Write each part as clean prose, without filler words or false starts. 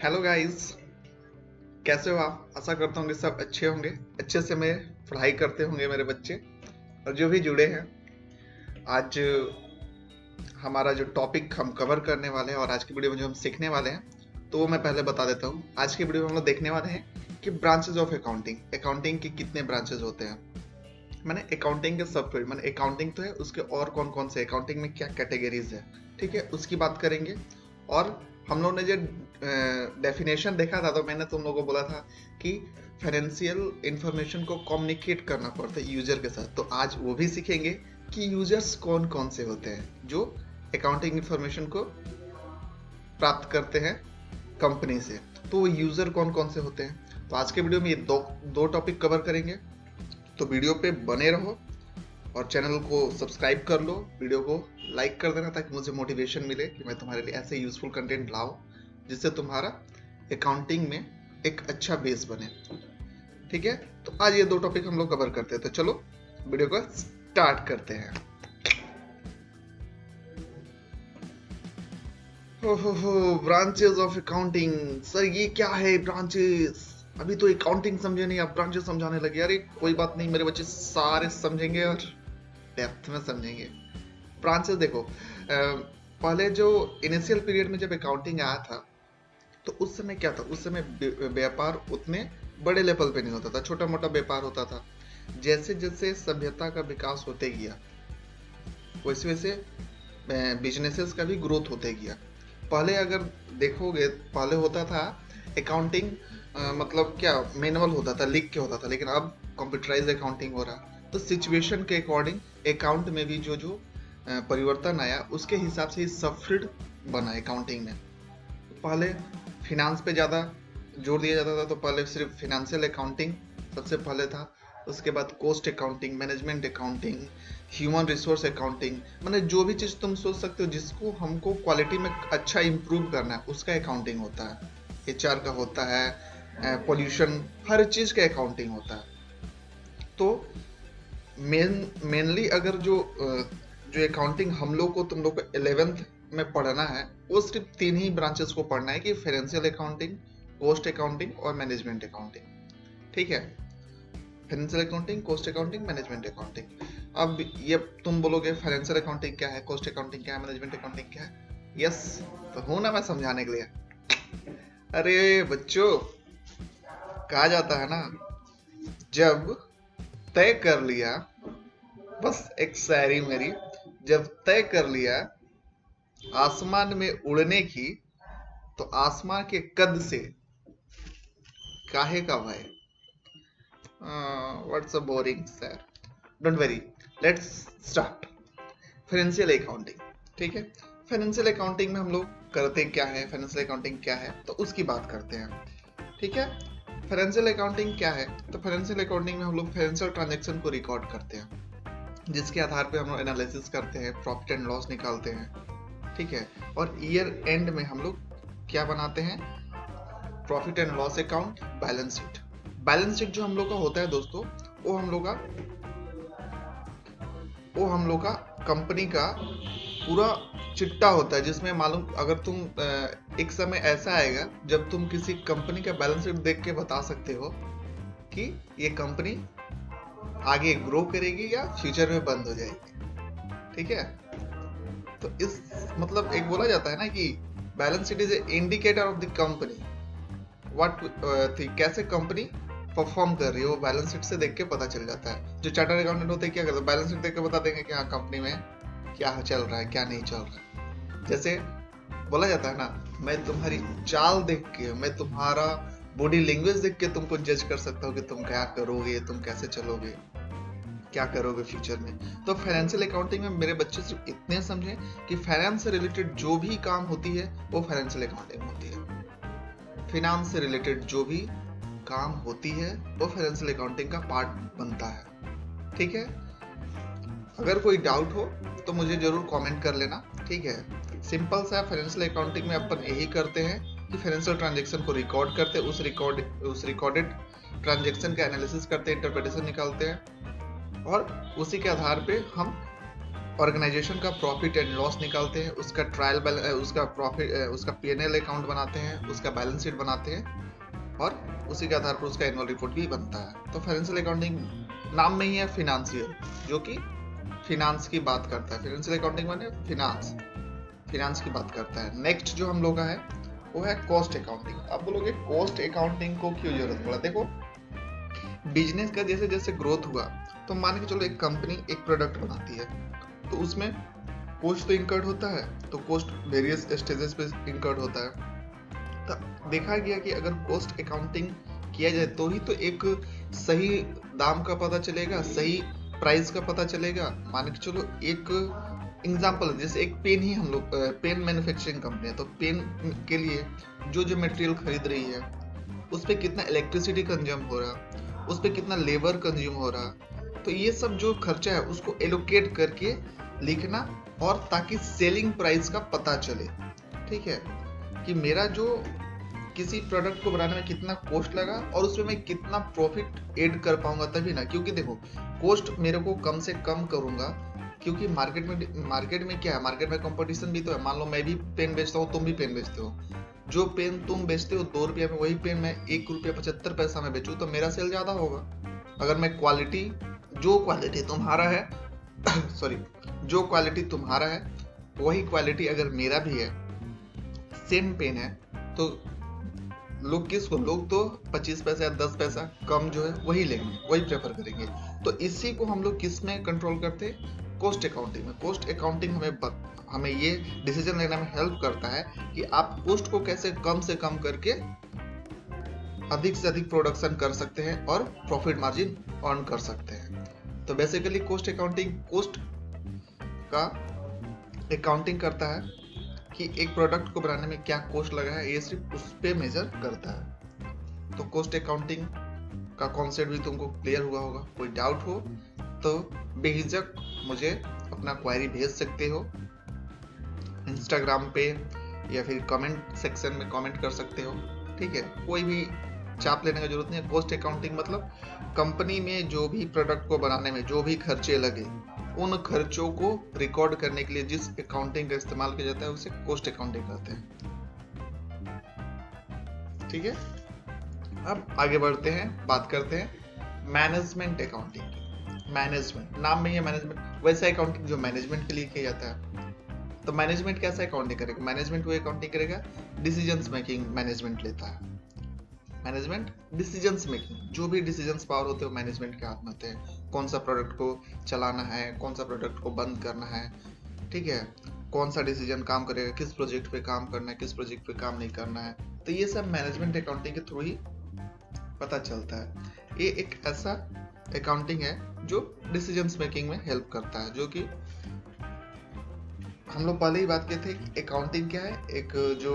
Hello guys, कैसे हो आप? आशा करता हूँ कि सब अच्छे होंगे। अच्छे से में पढ़ाई करते होंगे मेरे बच्चे और जो भी जुड़े हैं। आज हमारा जो टॉपिक हम कवर करने वाले हैं और आज की वीडियो में जो हम सीखने वाले हैं, तो वो मैं पहले बता देता हूँ। आज की वीडियो में हम लोग देखने वाले हैं कि ब्रांचेज ऑफ अकाउंटिंग, अकाउंटिंग के कितने ब्रांचेज होते हैं। मैंने अकाउंटिंग के सब फील्ड, मैंने अकाउंटिंग तो है, उसके और कौन कौन से अकाउंटिंग में क्या कैटेगरीज है, ठीक है, उसकी बात करेंगे। और हम लोग ने जो डेफिनेशन देखा था, तो मैंने तुम लोगों को बोला था कि फाइनेंशियल इंफॉर्मेशन को कम्युनिकेट करना पड़ता है यूजर के साथ। तो आज वो भी सीखेंगे कि यूजर्स कौन कौन से होते हैं जो अकाउंटिंग इंफॉर्मेशन को प्राप्त करते हैं कंपनी से। तो वो यूजर कौन कौन से होते हैं। तो आज के वीडियो में ये दो टॉपिक कवर करेंगे। तो वीडियो पे बने रहो और चैनल को सब्सक्राइब कर लो, वीडियो को लाइक कर देना ताकि मुझे मोटिवेशन मिले कि मैं तुम्हारे लिए ऐसे यूजफुल कंटेंट लाऊं जिससे तुम्हारा अकाउंटिंग में एक अच्छा बेस बने। ठीक है, तो आज ये दो टॉपिक हम लोग कवर करते हैं। तो चलो वीडियो को स्टार्ट करते हैं। हो ब्रांचेस ऑफ अकाउंटिंग। सर ये क्या है ब्रांचेस? अभी तो अकाउंटिंग समझे नहीं, आप ब्रांचेस समझाने लगे। अरे कोई बात नहीं, मेरे बच्चे सारे समझेंगे और डेप्थ में समझेंगे। ब्रांचेस देखो, पहले जो इनिशियल पीरियड में जब अकाउंटिंग आया था, तो उस समय क्या था, उस समय व्यापार उतने बड़े लेवल पे नहीं होता था, छोटा मोटा व्यापार होता था। जैसे जैसे सभ्यता का विकास होते गया वैसे वैसे बिजनेसेस का भी ग्रोथ होते गया। पहले अगर देखोगे, पहले होता था अकाउंटिंग मतलब क्या, मैनुअल होता था, लिख के होता था, लेकिन अब कंप्यूटराइज अकाउंटिंग हो रहा। तो सिचुएशन के अकॉर्डिंग अकाउंट में भी जो जो परिवर्तन आया उसके हिसाब से ही सब फील्ड बना अकाउंटिंग में। पहले फिनांस पे ज़्यादा जोर दिया जाता था, तो पहले सिर्फ फिनेंशियल अकाउंटिंग सबसे पहले था। उसके बाद cost accounting, management accounting, human resource accounting, मतलब जो भी चीज़ तुम सोच सकते हो जिसको हमको क्वालिटी में अच्छा इंप्रूव करना है उसका अकाउंटिंग होता है। एचआर का होता है, पॉल्यूशन, हर चीज़ का अकाउंटिंग होता है। तो मेनली अगर जो अकाउंटिंग हम लोग को, तुम लोग को 11th में पढ़ना है, वो सिर्फ 3 ही ब्रांचेस को पढ़ना है कि फाइनेंशियल अकाउंटिंग, कॉस्ट अकाउंटिंग और मैनेजमेंट अकाउंटिंग। ठीक है, financial accounting, cost accounting, management accounting. अब ये तुम बोलोगे फाइनेंशियल अकाउंटिंग क्या है, कॉस्ट अकाउंटिंग क्या है, मैनेजमेंट अकाउंटिंग क्या है। यस, तो हूं ना मैं समझाने के लिए। अरे बच्चों, कहा जाता है ना, जब तय कर लिया, बस एक शायरी मेरी, जब तय कर लिया आसमान में उड़ने की, तो आसमान के कद से काहे का भय। What's a boring sir, don't worry, let's start. Financial accounting, ठीक है। फाइनेंशियल अकाउंटिंग में हम लोग करते क्या है, फाइनेंशियल अकाउंटिंग क्या है, तो उसकी बात करते हैं। ठीक है, फाइनेंशियल अकाउंटिंग क्या है, तो फाइनेंशियल अकाउंटिंग में हम लोग फाइनेंशियल ट्रांजैक्शन को रिकॉर्ड करते हैं, जिसके आधार पे हम लोग एनालिसिस करते हैं, प्रॉफिट एंड लॉस निकालते हैं। ठीक है, और ईयर एंड में हम लोग क्या बनाते हैं, profit and loss account, balance sheet. Balance sheet जो हम लोग का होता है दोस्तों, वो हम लोग का कंपनी का पूरा चिट्टा होता है, जिसमें मालूम, अगर तुम एक समय ऐसा आएगा जब तुम किसी कंपनी का बैलेंस शीट देख के बता सकते हो कि ये कंपनी आगे ग्रो करेगी या फ्यूचर में बंद हो जाएगी। ठीक है, तो इस मतलब एक बोला जाता है ना कि balance sheet is a indicator of the company, what कैसे कंपनी परफॉर्म कर रही है, वो बैलेंस शीट से देख के पता चल जाता है। जो चार्टर्ड अकाउंटेंट होते हैं क्या करते हैं, बैलेंस शीट देख के बता देंगे कि हाँ कंपनी में क्या चल रहा है, क्या नहीं चल रहा है। जैसे बोला जाता है ना, मैं तुम्हारी चाल देख के, मैं तुम्हारा बॉडी लैंग्वेज देख के तुमको जज कर सकता हूँ कि तुम क्या करोगे, तुम कैसे चलोगे, क्या करोगे फ्यूचर में। तो फाइनेंशियल अकाउंटिंग में मेरे बच्चे सिर्फ इतने समझे कि फाइनेंस से रिलेटेड जो भी काम होती है वो फाइनेंशियल अकाउंटिंग होती है। फाइनेंस से रिलेटेड जो भी काम होती है वो फाइनेंशियल अकाउंटिंग का पार्ट बनता है। ठीक है, अगर कोई डाउट हो तो मुझे जरूर कमेंट कर लेना। ठीक है, सिंपल सा फाइनेंशियल अकाउंटिंग में अपन यही करते हैं कि फाइनेंशियल ट्रांजैक्शन को रिकॉर्ड करते हैं, उस रिकॉर्डेड ट्रांजैक्शन का एनालिसिस करते हैं, इंटरप्रिटेशन निकालते हैं, और उसी के आधार पे हम ऑर्गेनाइजेशन का प्रॉफिट एंड लॉस निकालते हैं, उसका ट्रायल उसका प्रॉफिट उसका P&L अकाउंट बनाते हैं, उसका बैलेंस शीट बनाते हैं और उसी के आधार पर उसका एनुअल रिपोर्ट भी बनता है। तो फाइनेंशियल अकाउंटिंग नाम में ही है फिनेंशियल, जो कि फिनांस की बात करता है। फाइनेंशियल अकाउंटिंग माने फिनांस की बात करता है। नेक्स्ट जो हम लोग का है वो है कॉस्ट अकाउंटिंग। आप बोलोगे कॉस्ट अकाउंटिंग को क्यों जरूरत पड़ा? देखो, बिजनेस का जैसे जैसे ग्रोथ हुआ तो मान के चलो एक कंपनी एक प्रोडक्ट बनाती है, तो उसमें कॉस्ट तो इंकर्ड होता है, तो कॉस्ट वेरियस स्टेजेस पे इंकर्ड होता है। तो देखा गया कि अगर कॉस्ट अकाउंटिंग किया जाए तो ही तो एक सही दाम का पता चलेगा, सही प्राइस का पता चलेगा। मान के चलो एक एग्जाम्पल, जैसे एक पेन ही हम लोग पेन मैन्युफैक्चरिंग कंपनी है, तो पेन के लिए जो जो मटेरियल खरीद रही है उस पर कितना इलेक्ट्रिसिटी कंज्यूम हो रहा, उस पर कितना लेबर कंज्यूम हो रहा, तो ये सब जो खर्चा है उसको एलोकेट करके लिखना, और ताकि सेलिंग प्राइस का पता चले। ठीक है, कि मेरा जो किसी प्रोडक्ट को बनाने में कितना कॉस्ट लगा और उसमें मैं कितना प्रॉफिट ऐड कर पाऊंगा तभी ना। क्योंकि देखो, कॉस्ट मेरे को कम से कम करूंगा, क्योंकि मार्केट में क्या है, मार्केट में कंपटीशन भी तो है। मान लो मैं भी पेन बेचता हूँ, तुम भी पेन बेचते हो, जो पेन तुम बेचते हो 2 रुपया में, वही पेन मैं 1 रुपया 75 पैसा में बेचूं तो मेरा सेल ज्यादा होगा। अगर मैं जो क्वालिटी तुम्हारा है सॉरी, जो क्वालिटी तुम्हारा है वही क्वालिटी अगर मेरा भी है, सेम पेन है, तो लोग तो 25 पैसा या 10 पैसा कम जो है वही लेंगे, वही प्रेफर करेंगे। तो इसी को हम लोग किस में कंट्रोल करते हैं? कॉस्ट अकाउंटिंग में। कॉस्ट अकाउंटिंग हमें ये डिसीजन लेने में हेल्प करता है कि आप कॉस्ट को कैसे कम से कम करके अधिक से अधिक प्रोडक्शन कर सकते हैं और प्रॉफिट मार्जिन अर्न कर सकते हैं। तो बेसिकली कॉस्ट अकाउंटिंग कॉस्ट का अकाउंटिंग करता है कि एक प्रोडक्ट को बनाने में क्या कॉस्ट लगा है, ये सिर्फ उस पे मेजर करता है। तो कॉस्ट अकाउंटिंग का कॉन्सेप्ट भी तुमको क्लियर हुआ होगा। कोई डाउट हो तो बेहिचक मुझे अपना क्वेरी भेज सकते हो इंस्टाग्राम पे, या फिर कमेंट सेक्शन में कमेंट कर सकते हो। ठीक है, कोई भी चाप लेने की जरूरत नहीं है। कॉस्ट अकाउंटिंग मतलब कंपनी में जो भी प्रोडक्ट को बनाने में जो भी खर्चे लगे, उन खर्चों को रिकॉर्ड करने के लिए जिस अकाउंटिंग का इस्तेमाल किया जाता है उसे कॉस्ट अकाउंटिंग कहते हैं। ठीक है, अब आगे बढ़ते हैं, बात करते हैं मैनेजमेंट अकाउंटिंग। मैनेजमेंट नाम में ही है मैनेजमेंट, वैसा अकाउंटिंग जो मैनेजमेंट के लिए किया जाता है। तो मैनेजमेंट कैसा अकाउंटिंग करेगा? मैनेजमेंट वो अकाउंटिंग करेगा डिसीजंस मेकिंग मैनेजमेंट लेता है। मैनेजमेंट डिसीजंस मेकिंग, जो भी डिसीजंस पावर होते हैं मैनेजमेंट के हाथ में होते हैं। कौन सा प्रोडक्ट को चलाना है, कौन सा प्रोडक्ट को बंद करना है, ठीक है, कौन सा डिसीजन काम करेगा, किस प्रोजेक्ट पे काम करना है, किस प्रोजेक्ट पे काम नहीं करना है। तो ये सब मैनेजमेंट अकाउंटिंग के थ्रू ही पता चलता है। ये एक ऐसा अकाउंटिंग है जो डिसीजंस मेकिंग में हेल्प करता है, जो कि हम लोग पहले ही बात किए थे। अकाउंटिंग क्या है? एक जो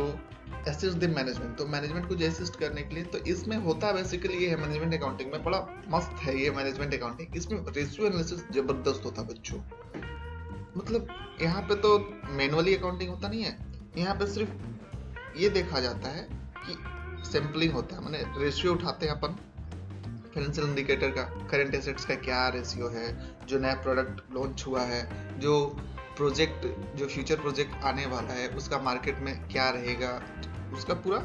असिस्ट द मैनेजमेंट, तो मैनेजमेंट को जो असिस्ट करने के लिए, तो इसमें होता है बेसिकली ये है मैनेजमेंट अकाउंटिंग में। बड़ा मस्त है ये मैनेजमेंट अकाउंटिंग, इसमें रेशियो एनालिसिस जबरदस्त होता है बच्चों। मतलब यहाँ पे तो मैनुअली अकाउंटिंग होता नहीं है, यहाँ पे सिर्फ ये देखा जाता है कि सैम्पलिंग होता है, माने रेशियो उठाते हैं अपन फाइनेंशियल इंडिकेटर का, करंट एसेट्स का क्या रेशियो है, जो नया प्रोडक्ट लॉन्च हुआ है, जो प्रोजेक्ट, जो फ्यूचर प्रोजेक्ट आने वाला है उसका मार्केट में क्या रहेगा, उसका पूरा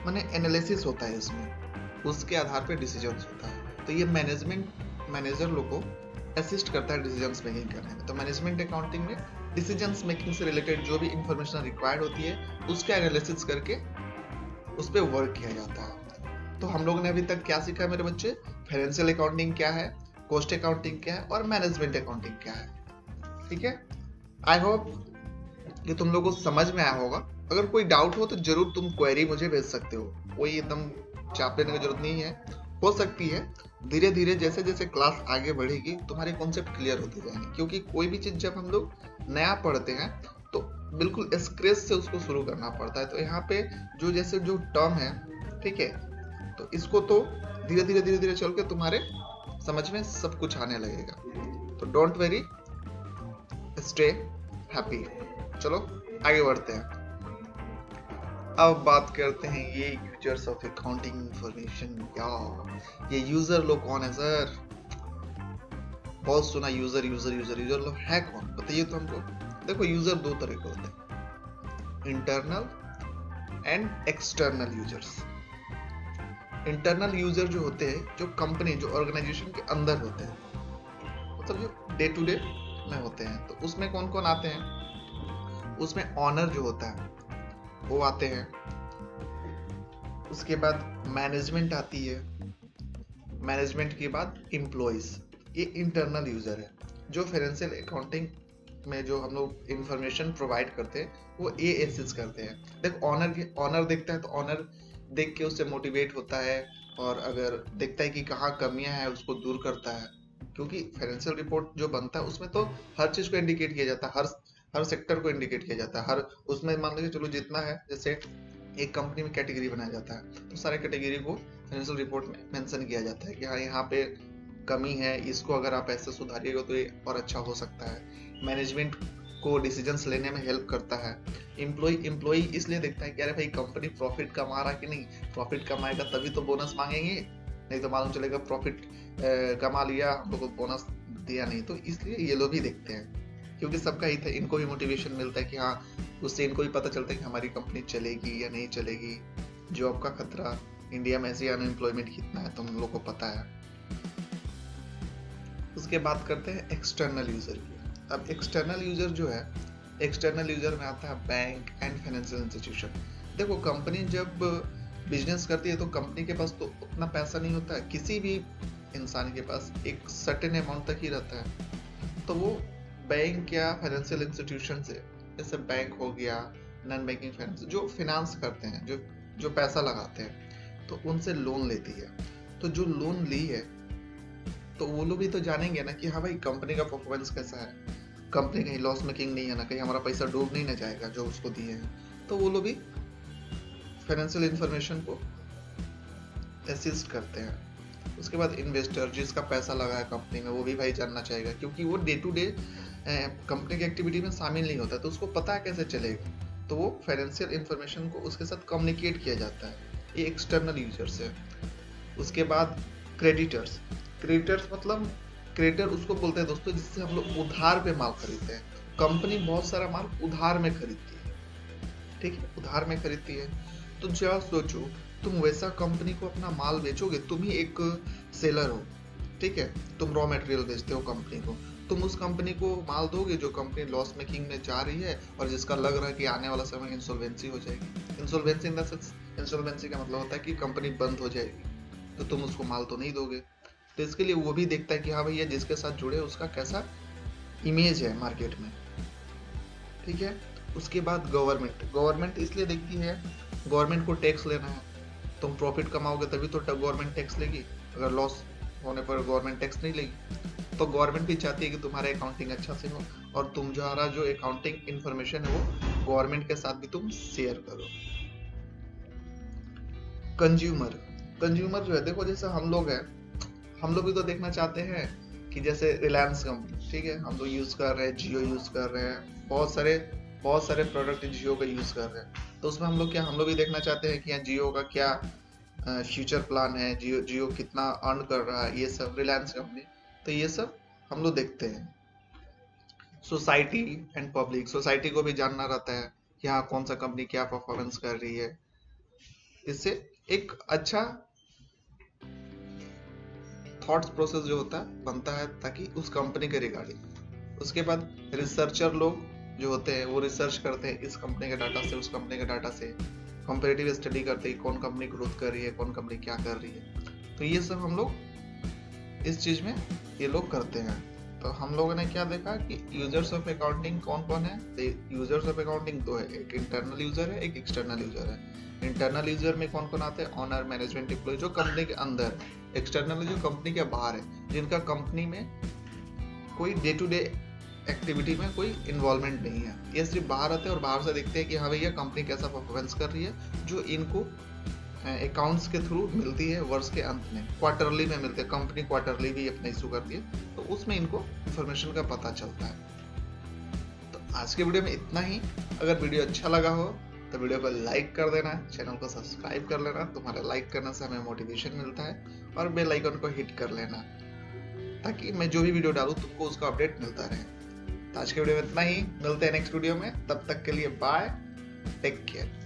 माने एनालिसिस होता है इसमें, उसके आधार पे डिसीजंस होता है। तो ये मैनेजर लोग को असिस्ट करता है डिसीजंस मेकिंग करने में। तो मैनेजमेंट अकाउंटिंग में डिसीजंस मेकिंग से रिलेटेड जो भी इंफॉर्मेशन रिक्वायर्ड होती है उसका एनालिसिस करके उस पर वर्क किया जाता है। तो हम लोग ने अभी तक क्या सीखा मेरे बच्चे? फाइनेंशियल अकाउंटिंग क्या है, कॉस्ट अकाउंटिंग क्या है और मैनेजमेंट अकाउंटिंग क्या है। ठीक है, आई होप ये तुम लोगों को समझ में आया होगा। अगर कोई डाउट हो तो जरूर तुम क्वेरी मुझे भेज सकते हो, कोई एकदम चाप लेने की जरूरत नहीं है। हो सकती है धीरे धीरे जैसे जैसे क्लास आगे बढ़ेगी तुम्हारे कॉन्सेप्ट क्लियर होते जाएंगे, क्योंकि कोई भी चीज जब हम लोग नया पढ़ते हैं तो बिल्कुल स्क्रैच से उसको शुरू करना पड़ता है। तो यहाँ पे जो टर्म है, ठीक है, तो इसको तो धीरे धीरे चल के तुम्हारे समझ में सब कुछ आने लगेगा। तो डोंट वेरी, स्टे हैप्पी। चलो आगे बढ़ते हैं। अब बात करते हैं ये यूजर्स ऑफ अकाउंटिंग इंफॉर्मेशन। ये यूजर लोग कौन है सर? बहुत सुना यूजर यूजर यूजर यूजर लोग है कौन, बताइए तो हमको। देखो यूजर दो तरह के होते हैं, internal and external users. Internal user जो होते हैं, जो कंपनी जो ऑर्गेनाइजेशन के अंदर होते हैं, मतलब जो डे टू डे में होते हैं, तो उसमें कौन कौन आते हैं, उसमें ऑनर जो होता है वो आते हैं। उसके बाद मैनेजमेंट आती है, मैनेजमेंट के बाद एम्प्लॉइज, ये इंटरनल यूजर है। जो फाइनेंशियल अकाउंटिंग में जो हम लोग इंफॉर्मेशन प्रोवाइड करते हैं वो ये असिस्ट करते हैं। देखो ऑनर देखता है तो ऑनर देख के उससे मोटिवेट होता है, और अगर देखता है कि कहाँ कमियां हैं उसको दूर करता है। क्योंकि फाइनेंशियल रिपोर्ट जो बनता है उसमें तो हर चीज को इंडिकेट किया जाता है, हर सेक्टर को इंडिकेट किया जाता है, हर उसमें मान लीजिए चलो जितना है, जैसे एक कंपनी में कैटेगरी बनाया जाता है तो सारे कैटेगरी को फाइनेंशियल रिपोर्ट में मेंशन किया जाता है कि हाँ यहाँ पे कमी है, इसको अगर आप ऐसे सुधारिएगा तो ये और अच्छा हो सकता है। मैनेजमेंट को डिसीजंस लेने में हेल्प करता है। एम्प्लॉय इसलिए देखता है कि अरे भाई कंपनी प्रॉफिट कमा रहा कि नहीं, प्रॉफिट कमाएगा तभी तो बोनस मांगेंगे, नहीं तो मालूम चलेगा प्रॉफिट कमा लिया हम लोग को बोनस दिया नहीं। तो इसलिए ये लोग भी देखते हैं, क्योंकि सबका ही था, इनको भी मोटिवेशन मिलता है कि हाँ, उससे इनको भी पता चलता है कि हमारी कंपनी चलेगी या नहीं चलेगी। जॉब का खतरा, इंडिया में ऐसे अनएम्प्लॉयमेंट कितना है तो हम लोग को पता है। उसके बात करते हैं एक्सटर्नल यूजर की। अब एक्सटर्नल यूजर जो है, एक्सटर्नल यूजर में आता है बैंक एंड फाइनेंशियल इंस्टीट्यूशन। देखो कंपनी जब बिजनेस करती है तो कंपनी के पास तो उतना पैसा नहीं होता है, किसी भी इंसान के पास एक सर्टेन अमाउंट तक ही रहता है। तो वो बैंक या फाइनेंशियल इंस्टीट्यूशन से, जैसे बैंक हो गया, नॉन बैंकिंग फाइनेंस, जो फाइनेंस करते हैं, जो पैसा लगाते हैं, तो उनसे लोन लेती है। तो जो लोन ली है तो वो लोग भी तो जानेंगे ना कि हाँ भाई कंपनी का परफॉर्मेंस कैसा है, कंपनी कहीं लॉस मेकिंग नहीं है ना, कहीं हमारा पैसा डूब नहीं ना जाएगा जो उसको दिए हैं। तो वो लोग भी फाइनेंशियल इंफॉर्मेशन को असिस्ट करते हैं। उसके बाद इन्वेस्टर जिसका पैसा लगा है कंपनी में, वो भी भाई जानना चाहेगा, क्योंकि वो डे टू डे कंपनी की एक्टिविटी में शामिल नहीं होता, तो उसको पता है कैसे चलेगा। तो वो फाइनेंशियल इंफॉर्मेशन को उसके साथ कम्युनिकेट किया जाता है। ये एक्सटर्नल यूजर्स है। उसके बाद क्रेडिटर्स। क्रेडिटर्स मतलब, क्रेडिटर उसको बोलते हैं दोस्तों जिससे हम लोग उधार पे माल खरीदते हैं। कंपनी बहुत सारा माल उधार में खरीदती है, ठीक है, उधार में खरीदती है। तो जरा सोचो, तुम वैसा कंपनी को अपना माल बेचोगे, तुम ही एक सेलर हो, ठीक है, तुम रॉ मटेरियल बेचते हो कंपनी को, तुम उस कंपनी को माल दोगे जो कंपनी लॉस मेकिंग में जा रही है और जिसका लग रहा है कि आने वाला समय इंसॉल्वेंसी हो जाएगी। Insolvency in the sense, insolvency का मतलब होता है कि कंपनी बंद हो जाएगी, तो तुम उसको माल तो नहीं दोगे। तो इसके लिए वो भी देखता है कि हाँ भैया जिसके साथ जुड़े उसका कैसा इमेज है मार्केट में, ठीक है। उसके बाद गवर्नमेंट इसलिए देखती है, गवर्नमेंट को टैक्स लेना है, तुम प्रॉफिट कमाओगे तभी तो गवर्नमेंट टैक्स लेगी, अगर लॉस होने पर गवर्नमेंट टैक्स नहीं लेगी। तो गवर्नमेंट भी चाहती है कि तुम्हारा अकाउंटिंग अच्छा से हो, और तुम्हारा जो अकाउंटिंग इंफॉर्मेशन है वो गवर्नमेंट के साथ भी तुम शेयर करो। कंज्यूमर जो है, देखो जैसे हम लोग हैं, हम लोग भी तो देखना चाहते हैं कि जैसे रिलायंस कंपनी, ठीक है, हम लोग यूज कर रहे हैं, जियो यूज कर रहे हैं, बहुत सारे प्रोडक्ट जियो का यूज कर रहे हैं। तो उसमें हम लोग भी देखना चाहते हैं कि यहाँ जियो का क्या फ्यूचर प्लान है, जियो कितना अर्न कर रहा है, ये सब रिलायंस कंपनी। तो ये सब हम लोग देखते हैं। सोसाइटी एंड पब्लिक, सोसाइटी को भी जानना रहता है कि हाँ कौन सा कंपनी क्या परफॉर्मेंस कर रही है। इससे एक अच्छा थॉट्स प्रोसेस जो होता है बनता है, ताकि उस कंपनी के रिगार्डिंग। उसके बाद रिसर्चर लोग जो होते हैं वो रिसर्च करते हैं इस कंपनी के डाटा से, उस कंपनी के डाटा से कंपैरेटिव स्टडी करते हैं, कौन कंपनी ग्रोथ कर रही है, कौन कंपनी क्या कर रही है। तो ये सब हम लोग इस चीज में ये लोग करते हैं। तो हम लोगों ने क्या देखा कि यूजर्स ऑफ अकाउंटिंग कौन कौन है। तो यूजर्स ऑफ अकाउंटिंग दो है, एक इंटरनल यूजर है, एक एक्सटर्नल यूजर है। इंटरनल यूजर में कौन कौन आते हैं, ऑनर, मैनेजमेंट, एम्प्लॉय, जो कंपनी के अंदर है। एक्सटर्नल जो कंपनी के बाहर है, जिनका कंपनी में कोई डे टू डे एक्टिविटी में कोई इन्वॉल्वमेंट नहीं है, ये सिर्फ बाहर आते हैं और बाहर से देखते हैं कि हाँ भैया कंपनी कैसा परफॉर्मेंस कर रही है, जो इनको अकाउंट्स के थ्रू मिलती है वर्ष के अंत में, क्वार्टरली में मिलते हैं। कंपनी क्वार्टरली भी अपना इशू करती है, तो उसमें इनको इंफॉर्मेशन का पता चलता है। तो आज के वीडियो में इतना ही। अगर वीडियो अच्छा लगा हो तो वीडियो को लाइक कर देना, चैनल को सब्सक्राइब कर लेना, तुम्हारे लाइक करने से हमें मोटिवेशन मिलता है, और बेल आइकन को हिट कर लेना। ताकि मैं जो भी वीडियो डालूं तुमको उसका अपडेट मिलता रहे। तो आज के वीडियो में इतना ही, मिलते हैं नेक्स्ट वीडियो में, तब तक के लिए बाय, टेक केयर।